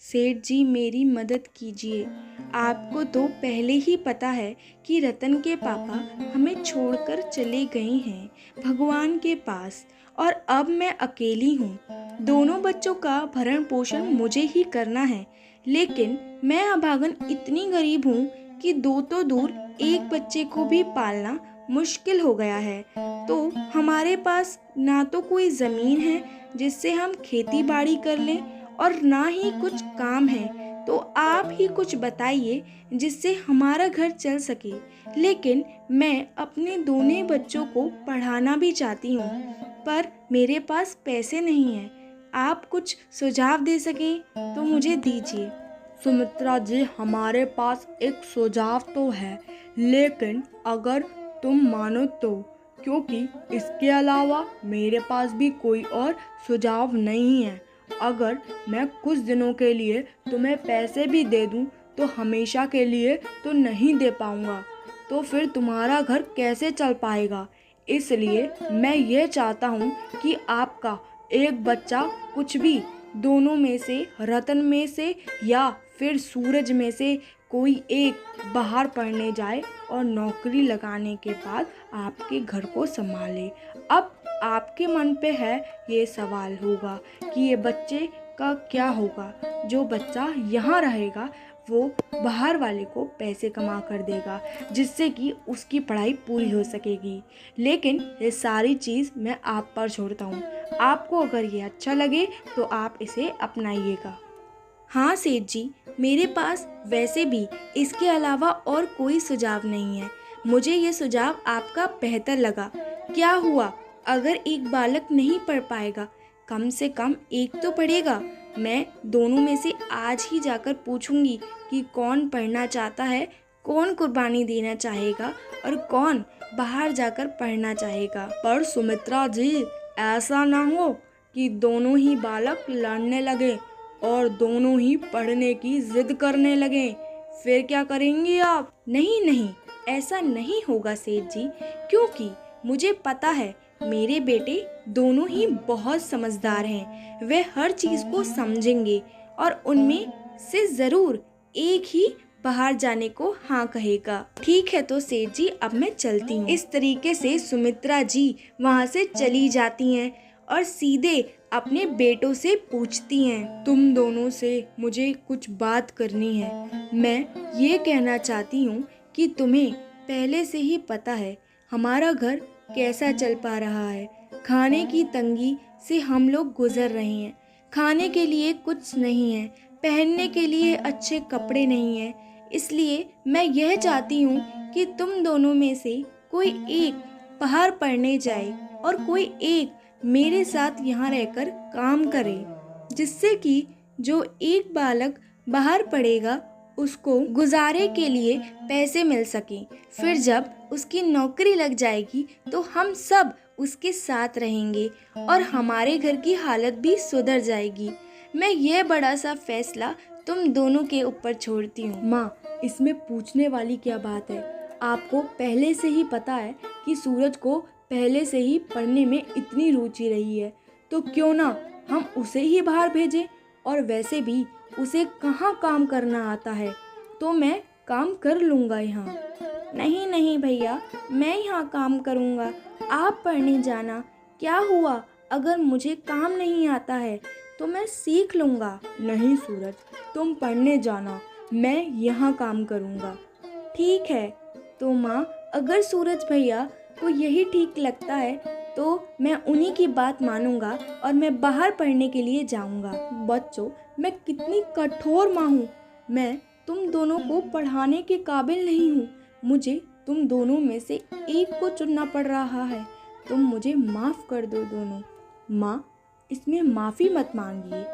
सेठ जी मेरी मदद कीजिए। आपको तो पहले ही पता है कि रतन के पापा हमें छोड़कर चले गए हैं भगवान के पास, और अब मैं अकेली हूँ। दोनों बच्चों का भरण पोषण मुझे ही करना है, लेकिन मैं अभागन इतनी गरीब हूँ कि दो तो दूर एक बच्चे को भी पालना मुश्किल हो गया है। तो हमारे पास ना तो कोई ज़मीन है जिससे हम खेती बाड़ी कर लें, और ना ही कुछ काम है। तो आप ही कुछ बताइए जिससे हमारा घर चल सके। लेकिन मैं अपने दोनों बच्चों को पढ़ाना भी चाहती हूँ, पर मेरे पास पैसे नहीं हैं। आप कुछ सुझाव दे सकें तो मुझे दीजिए। सुमित्रा जी, हमारे पास एक सुझाव तो है, लेकिन अगर तुम मानो तो, क्योंकि इसके अलावा मेरे पास भी कोई और सुझाव नहीं है। अगर मैं कुछ दिनों के लिए तुम्हें पैसे भी दे दूं तो हमेशा के लिए तो नहीं दे पाऊंगा, तो फिर तुम्हारा घर कैसे चल पाएगा। इसलिए मैं ये चाहता हूँ कि आपका एक बच्चा कुछ भी दोनों में से, रतन में से या फिर सूरज में से कोई एक बाहर पढ़ने जाए और नौकरी लगाने के बाद आपके घर को संभाले। अब आपके मन पे है ये सवाल होगा कि ये बच्चे का क्या होगा। जो बच्चा यहाँ रहेगा वो बाहर वाले को पैसे कमा कर देगा, जिससे कि उसकी पढ़ाई पूरी हो सकेगी। लेकिन ये सारी चीज़ मैं आप पर छोड़ता हूँ। आपको अगर ये अच्छा लगे तो आप इसे अपनाइएगा। हाँ सेठ जी, मेरे पास वैसे भी इसके अलावा और कोई सुझाव नहीं है। मुझे ये सुझाव आपका बेहतर लगा। क्या हुआ अगर एक बालक नहीं पढ़ पाएगा, कम से कम एक तो पढ़ेगा। मैं दोनों में से आज ही जाकर पूछूंगी कि कौन पढ़ना चाहता है, कौन कुर्बानी देना चाहेगा और कौन बाहर जाकर पढ़ना चाहेगा। पर सुमित्रा जी, ऐसा ना हो कि दोनों ही बालक लड़ने लगे और दोनों ही पढ़ने की जिद करने लगे, फिर क्या करेंगी आप? नहीं नहीं, ऐसा नहीं होगा सेठ जी, क्योंकि मुझे पता है मेरे बेटे दोनों ही बहुत समझदार हैं। वे हर चीज़ को समझेंगे और उनमें से ज़रूर एक ही बाहर जाने को हाँ कहेगा। ठीक है तो सेठ जी, अब मैं चलती हूँ। इस तरीके से सुमित्रा जी वहाँ से चली जाती हैं और सीधे अपने बेटों से पूछती हैं, तुम दोनों से मुझे कुछ बात करनी है। मैं ये कहना चाहती हूँ कि तुम्हें पहले से ही पता है हमारा घर कैसा चल पा रहा है। खाने की तंगी से हम लोग गुजर रहे हैं। खाने के लिए कुछ नहीं है, पहनने के लिए अच्छे कपड़े नहीं हैं। इसलिए मैं यह चाहती हूँ कि तुम दोनों में से कोई एक बाहर पढ़ने जाए और कोई एक मेरे साथ यहाँ रहकर काम करे, जिससे कि जो एक बालक बाहर पढ़ेगा उसको गुजारे के लिए पैसे मिल सकें। फिर जब उसकी नौकरी लग जाएगी तो हम सब उसके साथ रहेंगे और हमारे घर की हालत भी सुधर जाएगी। मैं ये बड़ा सा फैसला तुम दोनों के ऊपर छोड़ती हूँ। माँ, इसमें पूछने वाली क्या बात है? आपको पहले से ही पता है कि सूरज को पहले से ही पढ़ने में इतनी रुचि रही है, तो क्यों ना हम उसे ही बाहर भेजें। और वैसे भी उसे कहाँ काम करना आता है, तो मैं काम कर लूँगा यहाँ। नहीं नहीं भैया, मैं यहाँ काम करूँगा, आप पढ़ने जाना। क्या हुआ अगर मुझे काम नहीं आता है तो मैं सीख लूँगा। नहीं सूरज, तुम पढ़ने जाना, मैं यहाँ काम करूँगा। ठीक है तो माँ, अगर सूरज भैया को यही ठीक लगता है तो मैं उन्हीं की बात मानूंगा और मैं बाहर पढ़ने के लिए जाऊंगा। बच्चों, मैं कितनी कठोर माँ हूँ। मैं तुम दोनों को पढ़ाने के काबिल नहीं हूँ। मुझे तुम दोनों में से एक को चुनना पड़ रहा है। तुम मुझे माफ़ कर दो दोनों। माँ, इसमें माफ़ी मत मांगिए,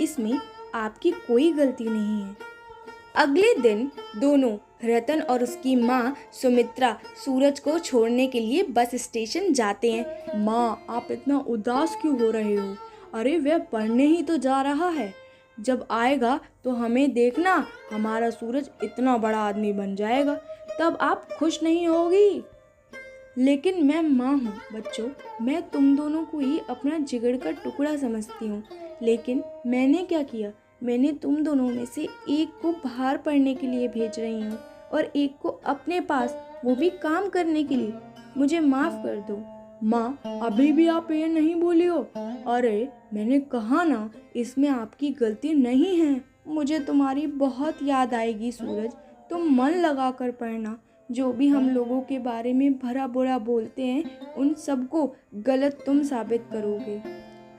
इसमें आपकी कोई गलती नहीं है। अगले दिन दोनों रतन और उसकी माँ सुमित्रा सूरज को छोड़ने के लिए बस स्टेशन जाते हैं। माँ, आप इतना उदास क्यों हो रहे हो? अरे वह पढ़ने ही तो जा रहा है। जब आएगा तो हमें देखना, हमारा सूरज इतना बड़ा आदमी बन जाएगा, तब आप खुश नहीं होगी। लेकिन मैं माँ हूँ बच्चों, मैं तुम दोनों को ही अपना जिगर का टुकड़ा समझती हूँ। लेकिन मैंने क्या किया, मैंने तुम दोनों में से एक को बाहर पढ़ने के लिए भेज रही हूँ और एक को अपने पास, वो भी काम करने के लिए। मुझे माफ़ कर दो। माँ, अभी भी आप ये नहीं बोली हो? अरे मैंने कहा ना, इसमें आपकी गलती नहीं है। मुझे तुम्हारी बहुत याद आएगी सूरज। तुम मन लगा कर पढ़ना। जो भी हम लोगों के बारे में भला बुरा बोलते हैं, उन सबको गलत तुम साबित करोगे।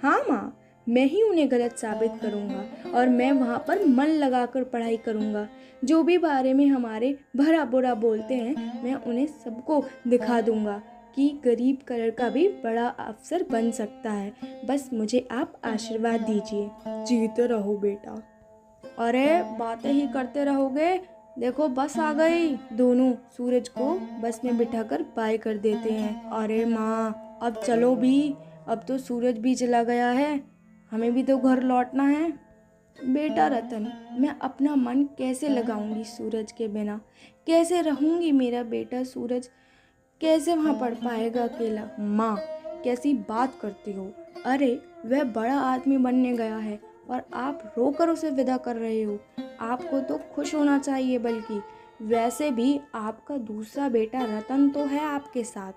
हाँ माँ, मैं ही उन्हें गलत साबित करूँगा और मैं वहाँ पर मन लगाकर पढ़ाई करूँगा। जो भी बारे में हमारे भला बुरा बोलते हैं, मैं उन्हें सबको दिखा दूँगा कि गरीब कलर का भी बड़ा अफसर बन सकता है। बस मुझे आप आशीर्वाद दीजिए। जीते रहो बेटा। अरे बातें ही करते रहोगे। देखो बस आ गई। दोनों सूरज को बस में बिठाकर बाय कर देते हैं। अरे माँ, अब चलो भी, अब तो सूरज भी चला गया है, हमें भी तो घर लौटना है। बेटा रतन, मैं अपना मन कैसे लगाऊंगी सूरज के बिना? कैसे रहूंगी मेरा बेटा सूरज? कैसे वहाँ पढ़ पाएगा अकेला? माँ, कैसी बात करती हो? अरे वह बड़ा आदमी बनने गया है और आप रोकर उसे विदा कर रहे हो। आपको तो खुश होना चाहिए। बल्कि वैसे भी आपका दूसरा बेटा रतन तो है आपके साथ।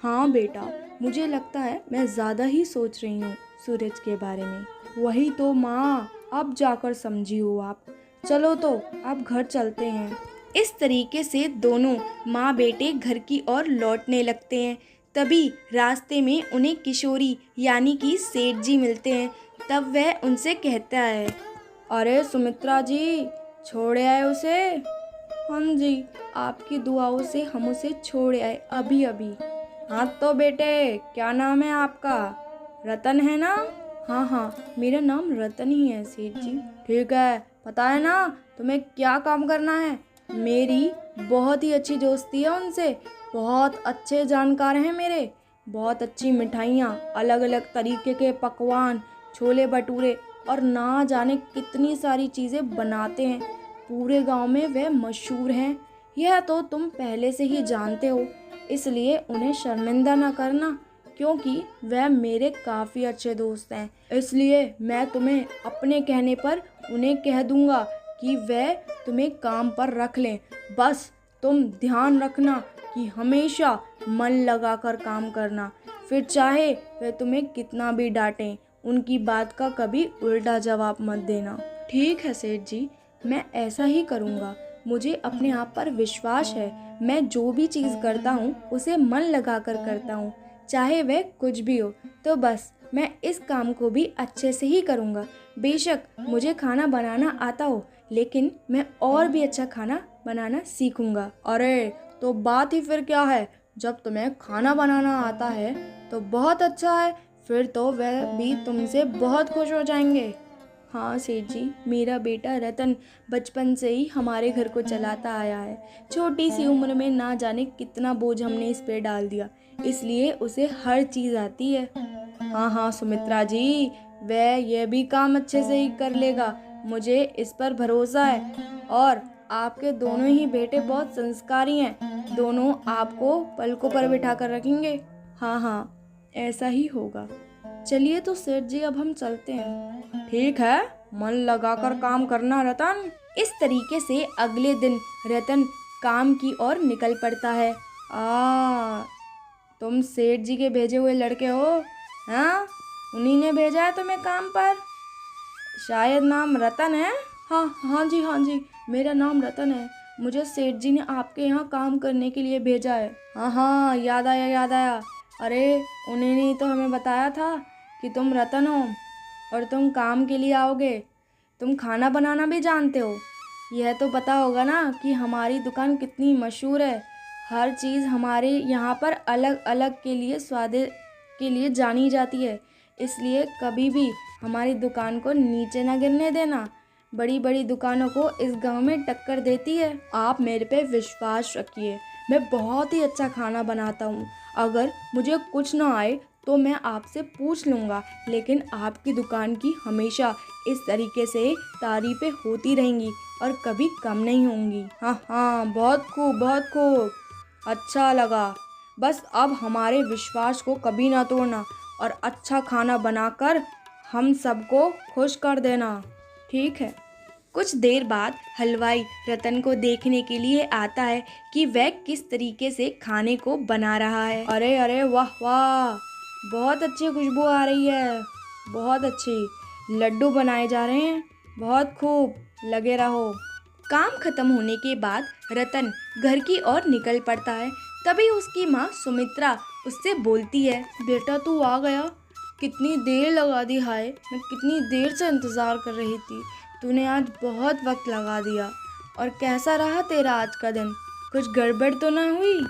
हाँ बेटा, मुझे लगता है मैं ज़्यादा ही सोच रही हूँ सूरज के बारे में। वही तो माँ, अब जाकर समझी हो आप। चलो तो अब घर चलते हैं। इस तरीके से दोनों माँ बेटे घर की ओर लौटने लगते हैं। तभी रास्ते में उन्हें किशोरी यानी कि सेठ जी मिलते हैं। तब वह उनसे कहता है, अरे सुमित्रा जी, छोड़ आए उसे? हाँ जी, आपकी दुआओं से हम उसे छोड़ आए अभी अभी। हाँ तो बेटे, क्या नाम है आपका? रतन है ना? हाँ हाँ, मेरा नाम रतन ही है सेठ जी। ठीक है, पता है ना तुम्हें क्या काम करना है? मेरी बहुत ही अच्छी दोस्ती है उनसे। बहुत अच्छे जानकार हैं मेरे। बहुत अच्छी मिठाइयाँ, अलग अलग तरीके के पकवान, छोले भटूरे और ना जाने कितनी सारी चीज़ें बनाते हैं। पूरे गांव में वे मशहूर हैं। यह तो तुम पहले से ही जानते हो, इसलिए उन्हें शर्मिंदा ना करना, क्योंकि वह मेरे काफ़ी अच्छे दोस्त हैं। इसलिए मैं तुम्हें अपने कहने पर उन्हें कह दूंगा कि वह तुम्हें काम पर रख लें। बस तुम ध्यान रखना कि हमेशा मन लगाकर काम करना। फिर चाहे वह तुम्हें कितना भी डांटें, उनकी बात का कभी उल्टा जवाब मत देना। ठीक है सेठ जी, मैं ऐसा ही करूँगा। मुझे अपने आप पर विश्वास है। मैं जो भी चीज़ करता हूँ उसे मन लगाकर करता हूँ, चाहे वह कुछ भी हो। तो बस मैं इस काम को भी अच्छे से ही करूँगा। बेशक मुझे खाना बनाना आता हो, लेकिन मैं और भी अच्छा खाना बनाना सीखूँगा। अरे तो बात ही फिर क्या है? जब तुम्हें खाना बनाना आता है तो बहुत अच्छा है। फिर तो वह भी तुमसे बहुत खुश हो जाएंगे। हाँ सेठ जी, मेरा बेटा रतन बचपन से ही हमारे घर को चलाता आया है। छोटी सी उम्र में ना जाने कितना बोझ हमने इस पे डाल दिया, इसलिए उसे हर चीज़ आती है। हाँ हाँ सुमित्रा जी, वह यह भी काम अच्छे से ही कर लेगा, मुझे इस पर भरोसा है। और आपके दोनों ही बेटे बहुत संस्कारी हैं। दोनों आपको पलकों पर बिठा कर रखेंगे। हाँ हाँ, ऐसा ही होगा। चलिए तो सेठ जी, अब हम चलते हैं। ठीक है, मन लगाकर काम करना रतन। इस तरीके से अगले दिन रतन काम की ओर निकल पड़ता है। तुम सेठ जी के भेजे हुए लड़के हो? हाँ, उन्हीं ने भेजा है तुम्हें काम पर। शायद नाम रतन है। हाँ जी, मेरा नाम रतन है। मुझे सेठ जी ने आपके यहाँ काम करने के लिए भेजा है। हाँ, याद आया। अरे उन्हीं ने तो हमें बताया था कि तुम रतन हो और तुम काम के लिए आओगे। तुम खाना बनाना भी जानते हो। यह तो पता होगा ना कि हमारी दुकान कितनी मशहूर है। हर चीज़ हमारे यहाँ पर अलग अलग के लिए स्वाद के लिए जानी जाती है। इसलिए कभी भी हमारी दुकान को नीचे ना गिरने देना। बड़ी बड़ी दुकानों को इस गांव में टक्कर देती है। आप मेरे पे विश्वास रखिए, मैं बहुत ही अच्छा खाना बनाता हूँ। अगर मुझे कुछ ना आए तो मैं आपसे पूछ लूँगा, लेकिन आपकी दुकान की हमेशा इस तरीके से तारीफ़ें होती रहेंगी और कभी कम नहीं होंगी। हाँ, बहुत खूब, अच्छा लगा। बस अब हमारे विश्वास को कभी ना तोड़ना और अच्छा खाना बनाकर हम सबको खुश कर देना। ठीक है। कुछ देर बाद हलवाई रतन को देखने के लिए आता है कि वह किस तरीके से खाने को बना रहा है। अरे अरे वाह वाह, बहुत अच्छी खुशबू आ रही है, बहुत अच्छी। लड्डू बनाए जा रहे हैं, बहुत खूब, लगे रहो। काम खत्म होने के बाद रतन घर की ओर निकल पड़ता है। तभी उसकी माँ सुमित्रा उससे बोलती है, बेटा तू आ गया, कितनी देर लगा दी। हाय, मैं कितनी देर से इंतज़ार कर रही थी, तूने आज बहुत वक्त लगा दिया। और कैसा रहा तेरा आज का दिन, कुछ गड़बड़ तो ना हुई?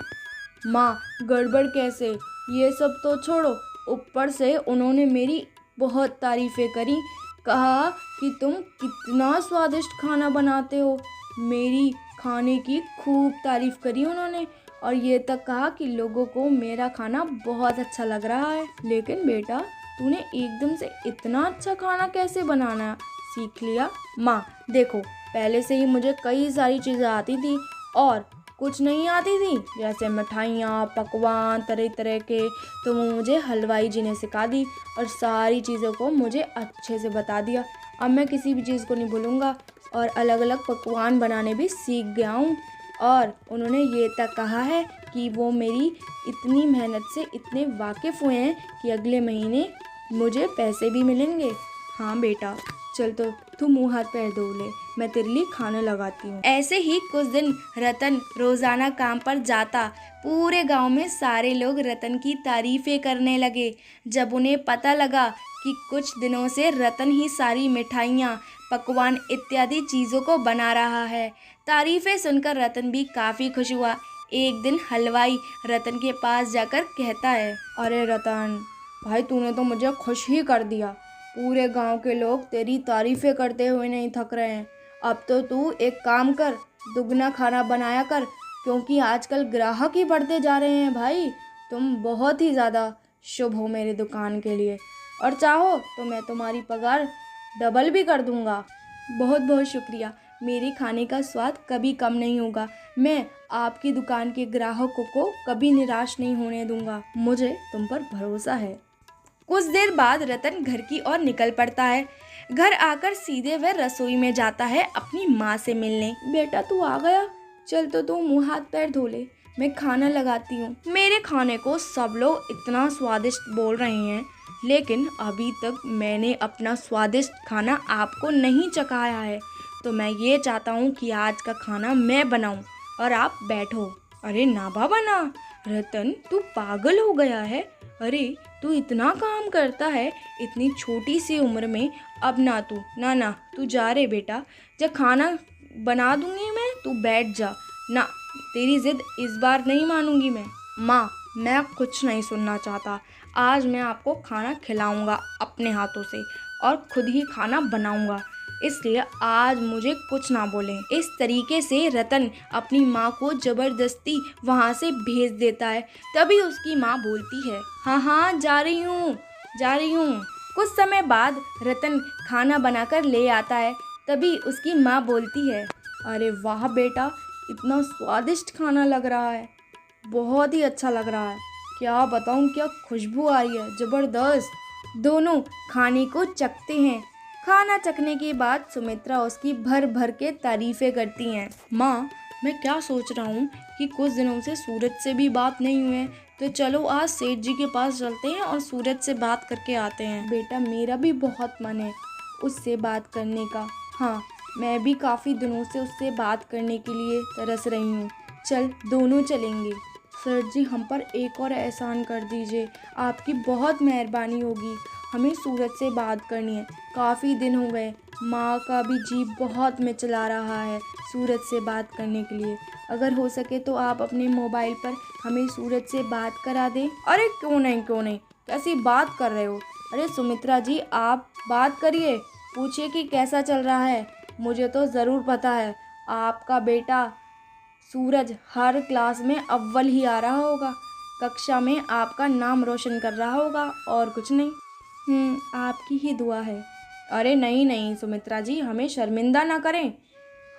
माँ, गड़बड़ कैसे, ये सब तो छोड़ो, ऊपर से उन्होंने मेरी बहुत तारीफ़ें करी, कहा कि तुम कितना स्वादिष्ट खाना बनाते हो। मेरी खाने की खूब तारीफ़ करी उन्होंने, और ये तक कहा कि लोगों को मेरा खाना बहुत अच्छा लग रहा है। लेकिन बेटा, तूने एकदम से इतना अच्छा खाना कैसे बनाना सीख लिया? माँ देखो, पहले से ही मुझे कई सारी चीज़ें आती थी और कुछ नहीं आती थी, जैसे मिठाइयाँ, पकवान तरह तरह के, तो वो मुझे हलवाई जी ने सिखा दी और सारी चीज़ों को मुझे अच्छे से बता दिया। अब मैं किसी भी चीज़ को नहीं भूलूँगा और अलग अलग पकवान बनाने भी सीख गया हूँ। और उन्होंने ये तक कहा है कि वो मेरी इतनी मेहनत से इतने वाकिफ़ हुए हैं कि अगले महीने मुझे पैसे भी मिलेंगे। हाँ बेटा, चल तो तू मुँह हाथ पैर धो ले, मैं तेरे लिए खाना लगाती हूँ। ऐसे ही कुछ दिन रतन रोजाना काम पर जाता। पूरे गांव में सारे लोग रतन की तारीफें करने लगे। जब उन्हें पता लगा कि कुछ दिनों से रतन ही सारी मिठाइयाँ, पकवान इत्यादि चीज़ों को बना रहा है, तारीफें सुनकर रतन भी काफ़ी खुश हुआ। एक दिन हलवाई रतन के पास जाकर कहता है, अरे रतन भाई, तूने तो मुझे खुश ही कर दिया। पूरे गांव के लोग तेरी तारीफें करते हुए नहीं थक रहे हैं। अब तो तू एक काम कर, दुगना खाना बनाया कर, क्योंकि आजकल ग्राहक ही बढ़ते जा रहे हैं। भाई, तुम बहुत ही ज़्यादा शुभ हो मेरी दुकान के लिए, और चाहो तो मैं तुम्हारी पगार डबल भी कर दूंगा। बहुत बहुत शुक्रिया, मेरे खाने का स्वाद कभी कम नहीं होगा। मैं आपकी दुकान के ग्राहकों को कभी निराश नहीं होने दूंगा, मुझे तुम पर भरोसा है। कुछ देर बाद रतन घर की ओर निकल पड़ता है। घर आकर सीधे वह रसोई में जाता है अपनी माँ से मिलने। बेटा तू आ गया, चल तो तू मुँह हाथ पैर धो ले, मैं खाना लगाती हूँ। मेरे खाने को सब लोग इतना स्वादिष्ट बोल रहे हैं, लेकिन अभी तक मैंने अपना स्वादिष्ट खाना आपको नहीं चखाया है, तो मैं ये चाहता हूँ कि आज का खाना मैं बनाऊँ और आप बैठो। अरे ना बाबा ना, रतन तू पागल हो गया है। अरे तू इतना काम करता है इतनी छोटी सी उम्र में, अब ना तू ना तू जा रे बेटा, जब खाना बना दूंगी मैं, तू बैठ जा। ना, तेरी जिद इस बार नहीं मानूंगी मैं। माँ, मैं कुछ नहीं सुनना चाहता, आज मैं आपको खाना खिलाऊंगा अपने हाथों से और खुद ही खाना बनाऊंगा, इसलिए आज मुझे कुछ ना बोलें। इस तरीके से रतन अपनी माँ को जबरदस्ती वहाँ से भेज देता है। तभी उसकी माँ बोलती है, हाँ हाँ जा रही हूँ। कुछ समय बाद रतन खाना बनाकर ले आता है। तभी उसकी माँ बोलती है, अरे वाह बेटा, इतना स्वादिष्ट खाना लग रहा है, बहुत ही अच्छा लग रहा है। क्या बताऊँ, क्या खुशबू आ रही है, ज़बरदस्त। दोनों खाने को चखते हैं। खाना चखने के बाद सुमित्रा उसकी भर भर के तारीफें करती हैं। माँ, मैं क्या सोच रहा हूँ कि कुछ दिनों से सूरज से भी बात नहीं हुई है, तो चलो आज सेठ जी के पास चलते हैं और सूरज से बात करके आते हैं। बेटा, मेरा भी बहुत मन है उससे बात करने का। हाँ, मैं भी काफ़ी दिनों से उससे बात करने के लिए तरस रही हूँ। चल, दोनों चलेंगे। सर जी, हम पर एक और एहसान कर दीजिए, आपकी बहुत मेहरबानी होगी। हमें सूरज से बात करनी है, काफ़ी दिन हो गए, माँ का भी जी बहुत मिचला रहा है सूरज से बात करने के लिए। अगर हो सके तो आप अपने मोबाइल पर हमें सूरज से बात करा दें। अरे क्यों नहीं, कैसी बात कर रहे हो? अरे सुमित्रा जी, आप बात करिए, पूछिए कि कैसा चल रहा है। मुझे तो ज़रूर पता है आपका बेटा सूरज हर क्लास में अव्वल ही आ रहा होगा, कक्षा में आपका नाम रोशन कर रहा होगा, और कुछ नहीं। आपकी ही दुआ है। अरे नहीं सुमित्रा जी, हमें शर्मिंदा ना करें,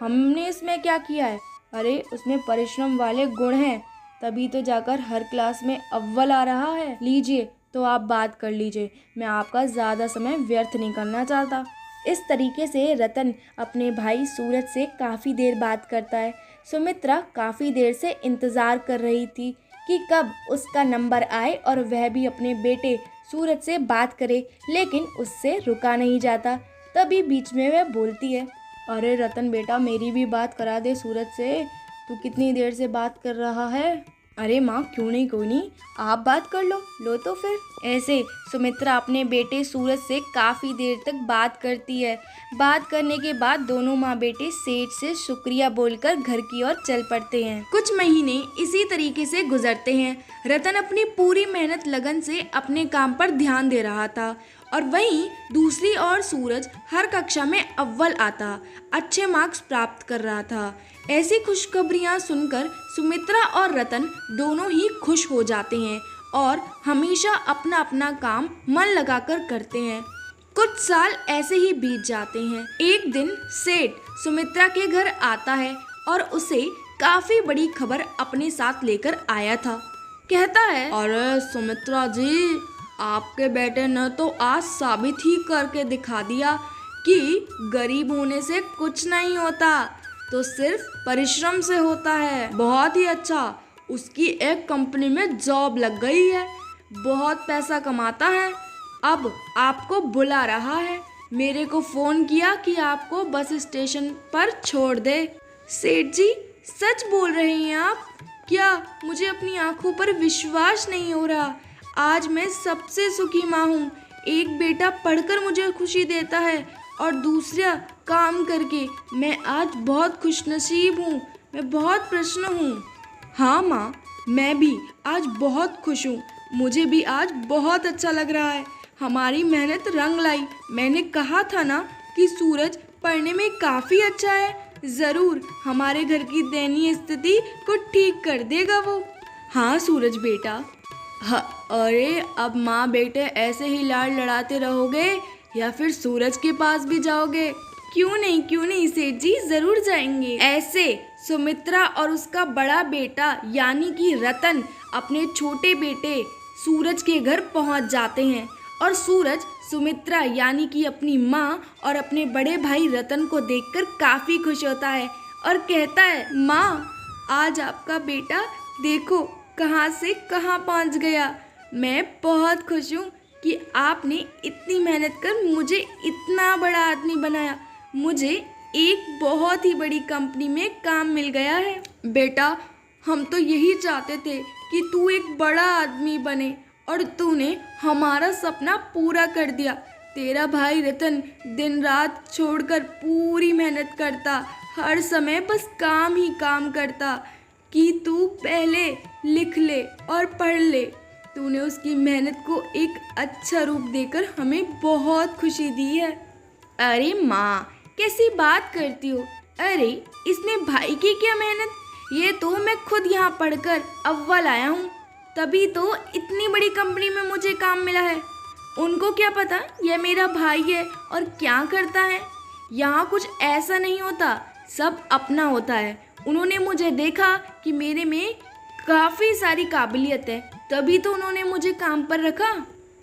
हमने इसमें क्या किया है? अरे उसमें परिश्रम वाले गुण हैं, तभी तो जाकर हर क्लास में अव्वल आ रहा है। लीजिए, तो आप बात कर लीजिए, मैं आपका ज़्यादा समय व्यर्थ नहीं करना चाहता। इस तरीके से रतन अपने भाई सूरज से काफ़ी देर बात करता है। सुमित्रा काफ़ी देर से इंतज़ार कर रही थी कि कब उसका नंबर आए और वह भी अपने बेटे सूरज से बात करे, लेकिन उससे रुका नहीं जाता। तभी बीच में वह बोलती है, अरे रतन बेटा, मेरी भी बात करा दे सूरज से। तू कितनी देर से बात कर रहा है? अरे माँ, क्यों नहीं, कोई नहीं, आप बात कर लो। लो तो फिर। ऐसे सुमित्रा अपने बेटे सूरज से काफ़ी देर तक बात करती है। बात करने के बाद दोनों माँ बेटे सेठ से शुक्रिया बोलकर घर की ओर चल पड़ते हैं। कुछ महीने इसी तरीके से गुजरते हैं। रतन अपनी पूरी मेहनत लगन से अपने काम पर ध्यान दे रहा था और वहीं दूसरी ओर सूरज हर कक्षा में अव्वल आता, अच्छे मार्क्स प्राप्त कर रहा था। ऐसी खुशखबरियां सुनकर सुमित्रा और रतन दोनों ही खुश हो जाते हैं और हमेशा अपना अपना काम मन लगाकर करते हैं। कुछ साल ऐसे ही बीत जाते हैं। एक दिन सेठ सुमित्रा के घर आता है और उसे काफी बड़ी खबर अपने साथ लेकर आया था। कहता है, अरे सुमित्रा जी, आपके बेटे ने तो आज साबित ही करके दिखा दिया कि गरीब होने से कुछ नहीं होता, तो सिर्फ परिश्रम से होता है। बहुत ही अच्छा, उसकी एक कंपनी में जॉब लग गई है, बहुत पैसा कमाता है, अब आपको बुला रहा है। मेरे को फ़ोन किया कि आपको बस स्टेशन पर छोड़ दे। सेठ जी, सच बोल रहे हैं आप? क्या मुझे अपनी आंखों पर विश्वास नहीं हो रहा। आज मैं सबसे सुखी माँ हूँ। एक बेटा पढ़कर मुझे खुशी देता है और दूसरा काम करके। मैं आज बहुत खुशनसीब हूँ, मैं बहुत प्रसन्न हूँ। हाँ माँ, मैं भी आज बहुत खुश हूँ। मुझे भी आज बहुत अच्छा लग रहा है। हमारी मेहनत रंग लाई। मैंने कहा था ना कि सूरज पढ़ने में काफ़ी अच्छा है, ज़रूर हमारे घर की दयनीय स्थिति को ठीक कर देगा वो। हाँ सूरज बेटा। अरे अब माँ बेटे ऐसे ही लाड़ लड़ाते रहोगे या फिर सूरज के पास भी जाओगे? क्यों नहीं सेठ जी, जरूर जाएंगे। ऐसे सुमित्रा और उसका बड़ा बेटा यानी कि रतन अपने छोटे बेटे सूरज के घर पहुंच जाते हैं और सूरज सुमित्रा यानी कि अपनी माँ और अपने बड़े भाई रतन को देखकर काफी खुश होता है और कहता है, माँ, आज आपका बेटा देखो कहाँ से कहाँ पहुँच गया। मैं बहुत खुश हूँ कि आपने इतनी मेहनत कर मुझे इतना बड़ा आदमी बनाया। मुझे एक बहुत ही बड़ी कंपनी में काम मिल गया है। बेटा, हम तो यही चाहते थे कि तू एक बड़ा आदमी बने और तूने हमारा सपना पूरा कर दिया। तेरा भाई रतन दिन रात छोड़कर पूरी मेहनत करता, हर समय बस काम ही काम करता कि तू पहले लिख ले और पढ़ ले। तूने उसकी मेहनत को एक अच्छा रूप देकर हमें बहुत खुशी दी है। अरे माँ, कैसी बात करती हो? अरे इसमें भाई की क्या मेहनत, ये तो मैं खुद यहाँ पढ़कर अव्वल आया हूँ, तभी तो इतनी बड़ी कंपनी में मुझे काम मिला है। उनको क्या पता यह मेरा भाई है और क्या करता है। यहाँ कुछ ऐसा नहीं होता, सब अपना होता है। उन्होंने मुझे देखा कि मेरे में काफ़ी सारी काबिलियत है, तभी तो उन्होंने मुझे काम पर रखा।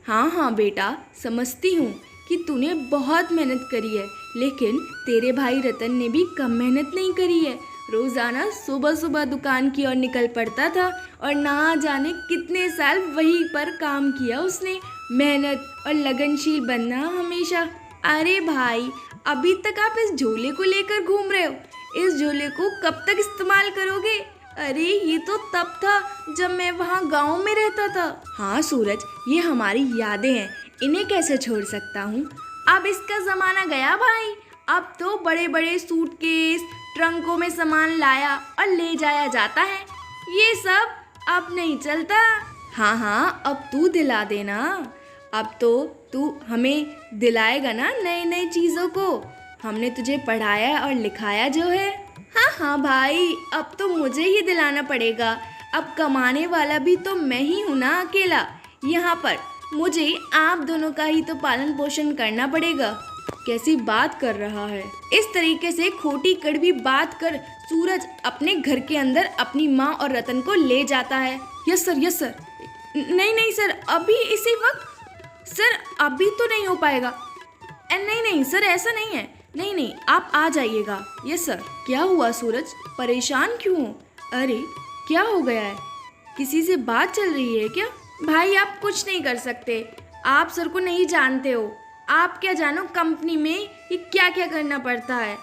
हाँ बेटा, समझती हूँ कि तूने बहुत मेहनत करी है, लेकिन तेरे भाई रतन ने भी कम मेहनत नहीं करी है। रोज़ाना सुबह सुबह दुकान की ओर निकल पड़ता था और ना जाने कितने साल वहीं पर काम किया उसने। मेहनत और लगनशील बनना हमेशा। अरे भाई, अभी तक आप इस झोले को लेकर घूम रहे हो, इस झोले को कब तक इस्तेमाल करोगे? अरे ये तो तब था जब मैं वहाँ गांव में रहता था। हाँ सूरज, ये हमारी यादें हैं, इन्हें कैसे छोड़ सकता हूँ। अब इसका ज़माना गया भाई, अब तो बड़े बड़े सूटकेस ट्रंकों में सामान लाया और ले जाया जाता है, ये सब अब नहीं चलता। हाँ, अब तू दिला देना। अब तो तू हमें दिलाएगा ना नई नई चीज़ों को। हमने तुझे पढ़ाया और लिखाया जो है। हाँ भाई, अब तो मुझे ही दिलाना पड़ेगा। अब कमाने वाला भी तो मैं ही हूँ ना अकेला। यहाँ पर मुझे आप दोनों का ही तो पालन पोषण करना पड़ेगा। कैसी बात कर रहा है? इस तरीके से खोटी कड़वी बात कर सूरज अपने घर के अंदर अपनी माँ और रतन को ले जाता है। Yes sir. नहीं सर, अभी इसी वक्त? सर अभी तो नहीं हो पाएगा। नहीं नहीं सर, ऐसा नहीं है, नहीं नहीं आप आ जाइएगा। Yes sir. क्या हुआ सूरज, परेशान क्यों हो? अरे क्या हो गया है, किसी से बात चल रही है क्या? भाई आप कुछ नहीं कर सकते, आप सर को नहीं जानते हो। आप क्या जानो कंपनी में ये क्या क्या करना पड़ता है।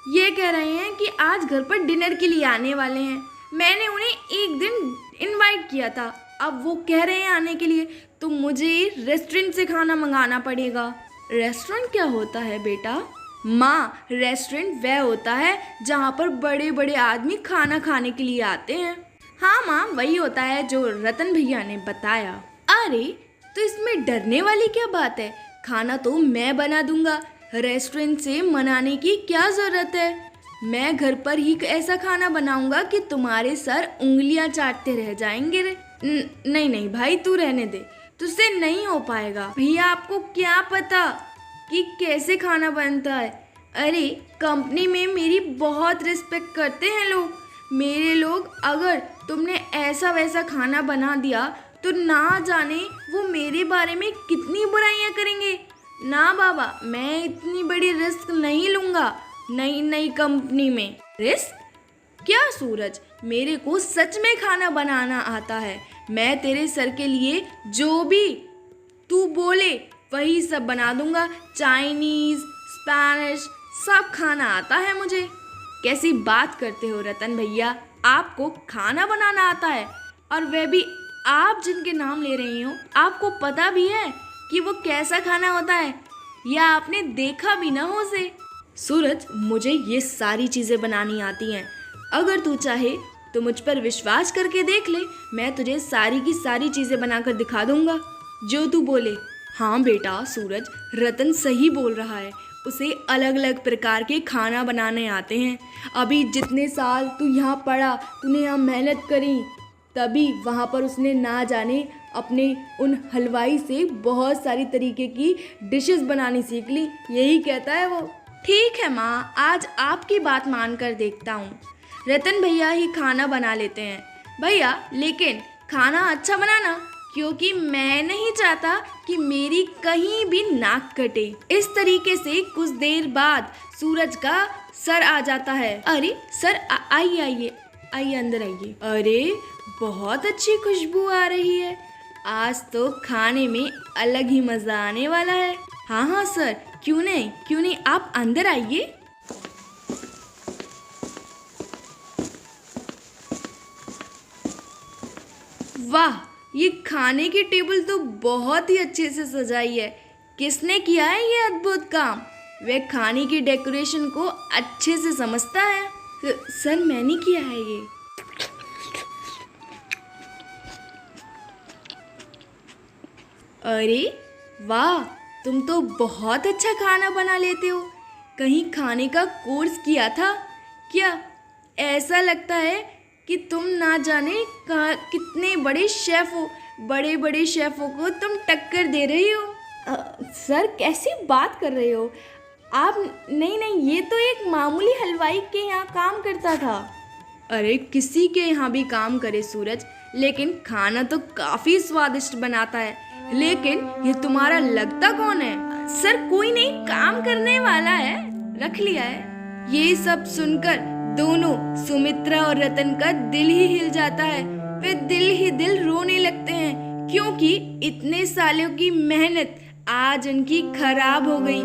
ये कह रहे हैं कि आज घर पर डिनर के लिए आने वाले हैं। मैंने उन्हें एक दिन इनवाइट किया था, अब वो कह रहे हैं आने के लिए, तो मुझे रेस्टोरेंट से खाना मंगाना पड़ेगा। रेस्टोरेंट क्या होता है बेटा? माँ, रेस्टोरेंट वह होता है जहाँ पर बड़े बड़े आदमी खाना खाने के लिए आते हैं। हाँ माँ, वही होता है जो रतन भैया ने बताया। अरे तो इसमें डरने वाली क्या बात है, खाना तो मैं बना दूंगा, रेस्टोरेंट से मनाने की क्या ज़रूरत है। मैं घर पर ही ऐसा खाना बनाऊंगा कि तुम्हारे सर उंगलियां चाटते रह जाएंगे रे। नहीं नहीं भाई, तू रहने दे, तुझसे नहीं हो पाएगा। भैया आपको क्या पता कि कैसे खाना बनता है। अरे कंपनी में मेरी बहुत रिस्पेक्ट करते हैं लोग, मेरे लोग। अगर तुमने ऐसा वैसा खाना बना दिया तो ना जाने वो मेरे बारे में कितनी बुराइयां करेंगे। ना बाबा, मैं इतनी बड़ी रिस्क नहीं लूँगा नई नई कंपनी में। रिस्क क्या सूरज, मेरे को सच में खाना बनाना आता है। मैं तेरे सर के लिए जो भी तू बोले वही सब बना दूंगा। चाइनीज़, स्पेनिश, सब खाना आता है मुझे। कैसी बात करते हो रतन भैया, आपको खाना बनाना आता है, और वह भी आप जिनके नाम ले रही हो। आपको पता भी है कि वो कैसा खाना होता है, या आपने देखा भी ना हो उसे? सूरज, मुझे ये सारी चीज़ें बनानी आती हैं। अगर तू चाहे तो मुझ पर विश्वास करके देख ले, मैं तुझे सारी की सारी चीज़ें बनाकर दिखा दूंगा जो तू बोले। हाँ बेटा सूरज, रतन सही बोल रहा है, उसे अलग अलग प्रकार के खाना बनाने आते हैं। अभी जितने साल तू यहाँ पढ़ा, तूने यहाँ मेहनत करी, तभी वहाँ पर उसने ना जाने अपने उन हलवाई से बहुत सारी तरीके की डिशेस बनानी सीख ली। यही कहता है वो। ठीक है माँ, आज आपकी बात मान कर देखता हूँ। रतन भैया ही खाना बना लेते हैं। भैया लेकिन खाना अच्छा बनाना, क्योंकि मैं नहीं चाहता कि मेरी कहीं भी नाक कटे। इस तरीके से कुछ देर बाद सूरज का सर आ जाता है। अरे सर, आइए आइए आइए, अंदर आइए। अरे बहुत अच्छी खुशबू आ रही है, आज तो खाने में अलग ही मज़ा आने वाला है। हाँ हाँ सर, क्यों नहीं, आप अंदर आइए। वाह, ये खाने की टेबल तो बहुत ही अच्छे से सजाई है। किसने किया है ये अद्भुत काम? वह खाने की डेकोरेशन को अच्छे से समझता है। सर मैंने किया है ये। अरे वाह, तुम तो बहुत अच्छा खाना बना लेते हो। कहीं खाने का कोर्स किया था क्या? ऐसा लगता है कि तुम ना जाने कितने बड़े शेफ हो, बड़े बड़े शेफों को तुम टक्कर दे रही हो। सर कैसी बात कर रहे हो आप? नहीं, ये तो एक मामूली हलवाई के यहाँ काम करता था। अरे किसी के यहाँ भी काम करे सूरज, लेकिन खाना तो काफ़ी स्वादिष्ट बनाता है। लेकिन ये तुम्हारा लगता कौन है? सर कोई नहीं, काम करने वाला है, रख लिया है। ये सब सुनकर दोनों सुमित्रा और रतन का दिल ही हिल जाता है। वे दिल ही दिल रोने लगते हैं, क्योंकि इतने सालों की मेहनत आज उनकी खराब हो गई।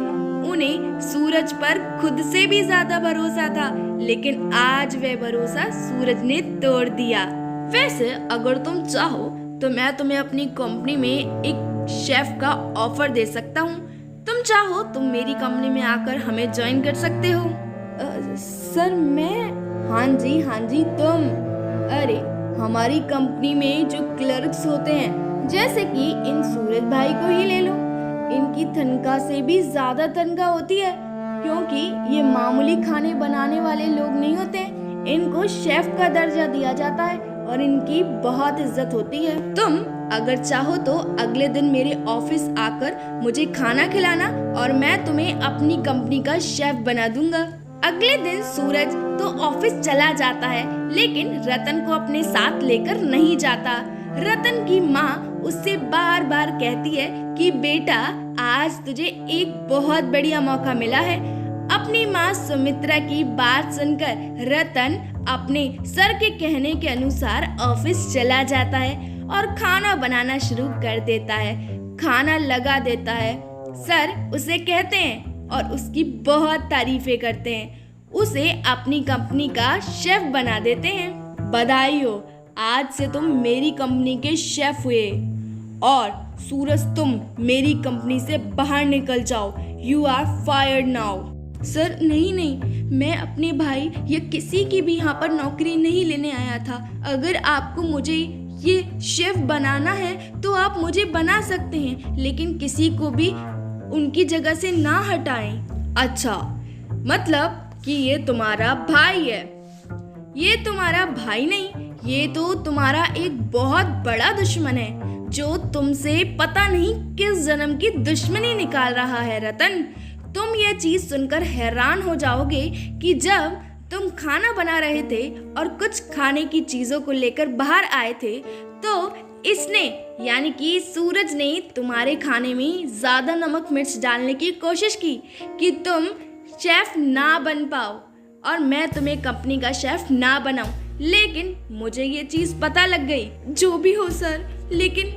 उन्हें सूरज पर खुद से भी ज्यादा भरोसा था, लेकिन आज वह भरोसा सूरज ने तोड़ दिया। वैसे अगर तुम चाहो तो मैं तुम्हें अपनी कंपनी में एक शेफ का ऑफर दे सकता हूँ। तुम चाहो तुम मेरी कंपनी में आकर हमें ज्वाइन कर सकते हो। सर मैं? हाँ जी तुम। अरे हमारी कंपनी में जो क्लर्क्स होते हैं, जैसे कि इन सूरज भाई को ही ले लो, इनकी तनख्वाह से भी ज्यादा तनख्वाह होती है, क्योंकि ये मामूली खाने बनाने वाले लोग नहीं होते। इनको शेफ का दर्जा दिया जाता है और इनकी बहुत इज्जत होती है। तुम अगर चाहो तो अगले दिन मेरे ऑफिस आकर मुझे खाना खिलाना और मैं तुम्हें अपनी कंपनी का शेफ बना दूंगा। अगले दिन सूरज तो ऑफिस चला जाता है, लेकिन रतन को अपने साथ लेकर नहीं जाता। रतन की माँ उससे बार बार कहती है कि बेटा आज तुझे एक बहुत बढ़िया मौका मिला है। अपनी माँ सुमित्रा की बात सुनकर रतन अपने सर के कहने के अनुसार ऑफिस चला जाता है और खाना बनाना शुरू कर देता है। खाना लगा देता है। सर उसे कहते हैं और उसकी बहुत तारीफें करते हैं। उसे अपनी कंपनी का शेफ बना देते हैं। बधाई हो, आज से तुम मेरी कंपनी के शेफ हुए। और सूरज तुम मेरी कंपनी से बाहर निकल जाओ। You are fired now. Sir नहीं, मैं अपने भाई या किसी की भी यहाँ पर नौकरी नहीं लेने आया था। अगर आपको मुझे ये शेफ बनाना है तो आप मुझे बना सकते हैं, लेकिन किसी को भी उनकी जगह से ना हटाएं। अच्छा, मतलब कि ये तुम्हारा भाई है। ये तुम्हारा भाई नहीं, ये तो तुम्हारा एक बहुत बड़ा दुश्मन है जो तुमसे पता नहीं किस जन्म की दुश्मनी निकाल रहा है। रतन, तुम ये चीज सुनकर हैरान हो जाओगे कि जब तुम खाना बना रहे थे और कुछ खाने की चीजों को लेकर बाहर आए थे तो इसने यानी कि सूरज ने तुम्हारे खाने में ज्यादा नमक मिर्च डालने की कोशिश की कि तुम शेफ ना बन पाओ और मैं तुम्हें कंपनी का शेफ ना बनाऊं। लेकिन मुझे ये चीज पता लग गई। जो भी हो सर, लेकिन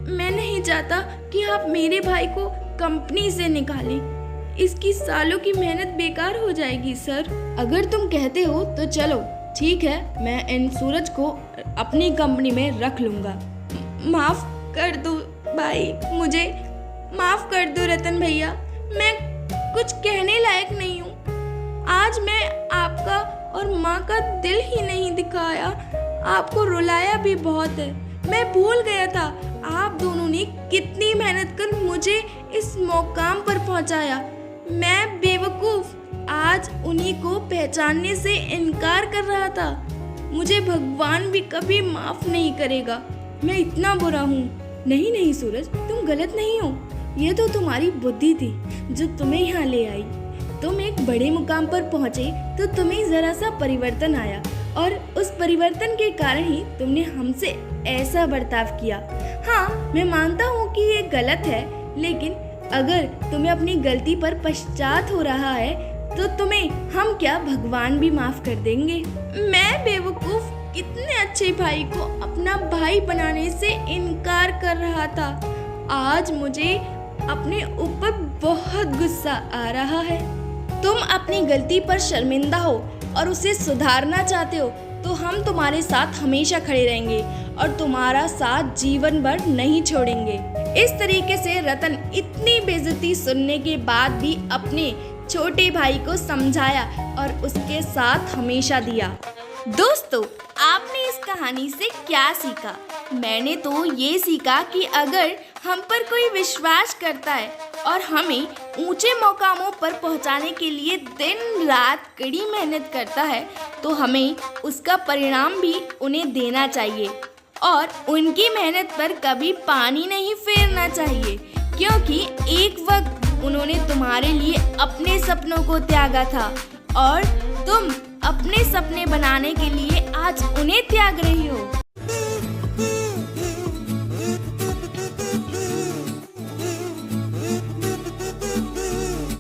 मैं नहीं चाहता कि आप मेरे भाई को कंपनी से निकालें। इसकी सालों की मेहनत बेकार हो जाएगी सर। अगर तुम कहते हो तो चलो ठीक है, मैं इन सूरज को अपनी कंपनी में रख लूंगा। माफ कर दो भाई, मुझे माफ कर दो रतन भैया। मैं कुछ कहने लायक नहीं हूँ। आज मैं आपका और माँ का दिल ही नहीं दिखाया, आपको रुलाया भी बहुत है। मैं भूल गया था आप दोनों ने कितनी मेहनत कर मुझे इस मुकाम पर पहुँचाया। मैं बेवकूफ आज उन्हीं को पहचानने से इनकार कर रहा था। मुझे भगवान भी कभी माफ नहीं करेगा। मैं इतना बुरा हूँ। नहीं सूरज, तुम गलत नहीं हो। ये तो तुम्हारी बुद्धि थी जो तुम्हें यहाँ ले आई। तुम एक बड़े मुकाम पर पहुँचे तो तुम्हें जरा सा परिवर्तन आया और उस परिवर्तन के कारण ही तुमने हमसे ऐसा बर्ताव किया। हाँ, मैं मानता हूँ कि ये गलत है, लेकिन अगर तुम्हें अपनी गलती पर पश्चाताप हो रहा है तो तुम्हें हम क्या भगवान भी माफ कर देंगे। मैं बेवकूफ कितने अच्छे भाई को अपना भाई बनाने से इनकार कर रहा था। आज मुझे अपने ऊपर बहुत गुस्सा आ रहा है। तुम अपनी गलती पर शर्मिंदा हो और उसे सुधारना चाहते हो तो हम तुम्हारे साथ हमेशा खड़े रहेंगे और तुम्हारा साथ जीवन भर नहीं छोड़ेंगे। इस तरीके से रतन इतनी बेइज्जती सुनने के बाद भी अपने छोटे भाई को समझाया और उसके साथ हमेशा दिया। दोस्तों, आपने इस कहानी से क्या सीखा? मैंने तो ये सीखा कि अगर हम पर कोई विश्वास करता है और हमें ऊंचे मुकामों पर पहुंचाने के लिए दिन रात कड़ी मेहनत करता है तो हमें उसका परिणाम भी उन्हें देना चाहिए और उनकी मेहनत पर कभी पानी नहीं फेरना चाहिए, क्योंकि एक वक्त उन्होंने तुम्हारे लिए अपने सपनों को त्यागा था और तुम अपने सपने बनाने के लिए आज उन्हें त्याग रही हो।